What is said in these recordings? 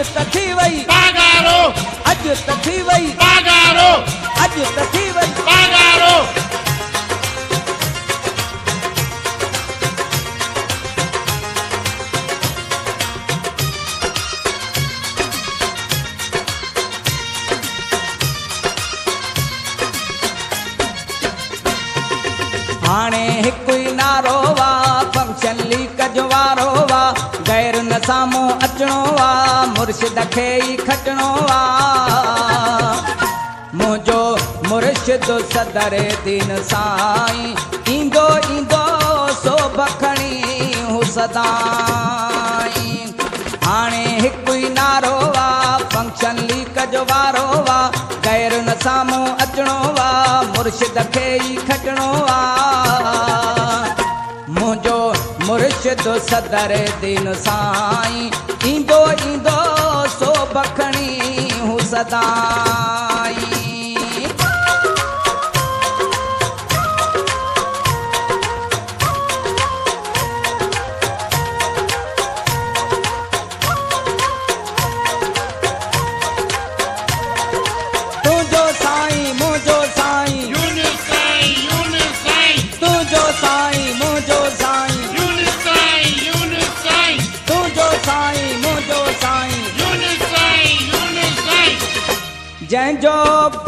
त थी वई बागारो अॼु त थी वई बागारो अॼु त थी वई बागारो हाणे हिकु ई नारो वा फंक्शन लीक जो वारो वा गैर न साम्हूं अचणो वा मुर्शिद खे ई खटणो वा मुंहिंजो मुर्शिद सदर दीन साईं ईंदो ईंदो सो बखणी हू सदाईं हाणे हिकु ई नारो वा फंक्शन लीक जो वारो वा गैर न साम्हूं अचणो वा मुर्शिद खे ई खटणो वा मुंहिंजो मुर्शिद सदर दीन साईं ईंदो ईंदो सो बखणी हू सदाईं तुंहिंजो साईं मुंहिंजो साईं यूनिस साईं तुंहिंजो साईं मुंहिंजो साईं यूनिस साईं तुंहिंजो साईं मुंहिंजो साईं यूनिस साईं जंहिंजो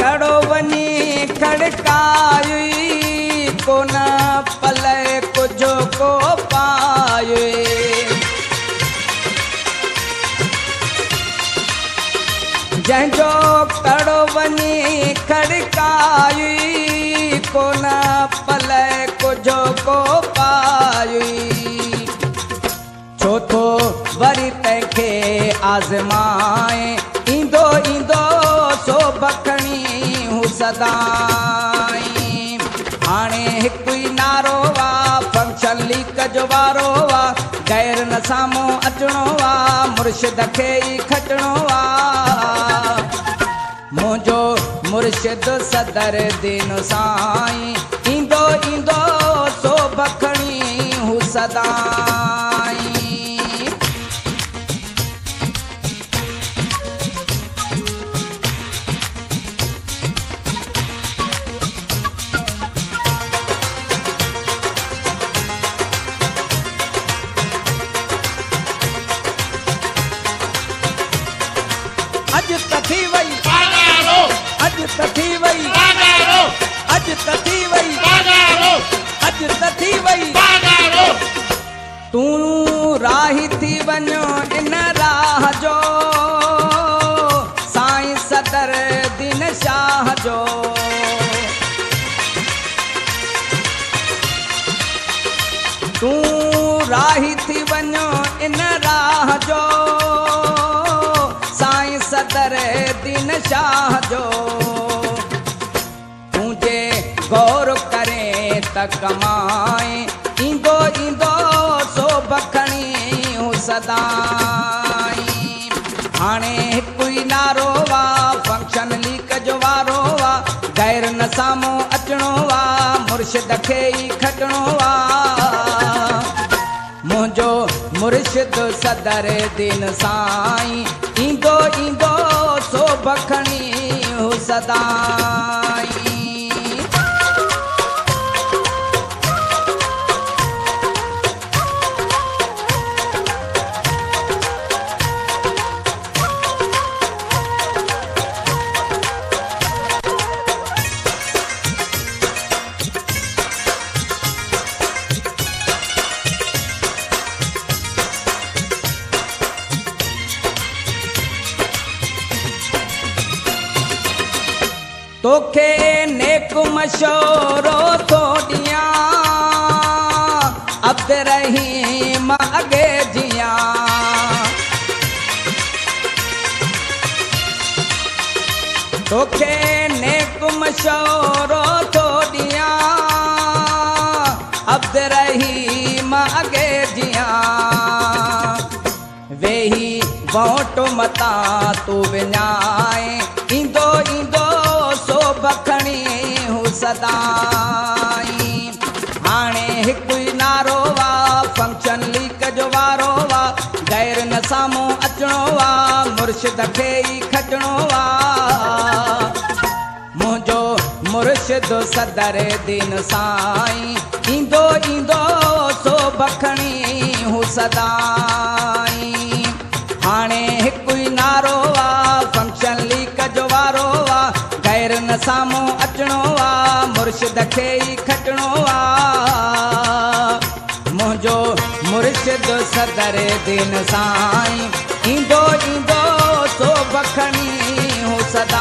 घड़ो वञी खड़काई कोन पले कुझु को पाए जंहिंजो घड़ो वञी खड़काई कोन पले कुझु को पाई छो तो वरी तंहिंखे आज़माए ईंदो ईंदो सो बखणी हू सदाईं हाणे हिकु ई नारो वा फंक्शन लीक जो वारो वा गैर न साम्हूं अचणो वा मुर्शिद खे ई खटणो वा मुंहिंजो मुर्शिद सदर दीन साईं ईंदो ईंदो सो बखणी हू सदाईं अॼु त थी वई बागारो अॼु त थी वई बागारो अॼु त थी वई बागारो अॼु त थी वई बागारो तूं राही थी वञो इन राह जो साईं सदर दीन शाह जो तूं राही थी वञो इन राह जो साईं सदर दीन शाह जो तुंहिंजे गौर करे त कमाए ईंदो ईंदो सो बखणी हू सदाईं हाणे हिकु ई नारो वा फंक्शन लीक जो वारो वा गैर न साम्हूं अचणो वा मुर्शिद खे ई खटणो वा मुंहिंजो मुर्शिद सदर दीन साईं ईंदो ईंदो सो बखणी हू सदाईं तोखे नेक मशोरो थो ॾियां अब्द रहीम अॻे जियां तोखे नेक मशोरो थो ॾियां अब्द रहीम अॻे जियां वेही वोट मता तू विञाए ईंदो ईंदो सो बखणी हू सदाईं हाणे हिकु ई नारो वा फंक्शन लीक जो वारो वा गैर न साम्हूं अचणो वा मुर्शिद खे ई खटणो आ मुंहिंजो मुर्शिद सदर दीन साईं ईंदो ईंदो सो बखणी हू सदाई हाणे हिकु ई नारो आ फंक्शन लीक जो वारो आ गैर न साम्हूं अचणो आ मुर्शिद खे ई खटणो आ मुंहिंजो मुर्शिद सदर दीन साईं ईंदो ईंदो सो बखणी हू सदा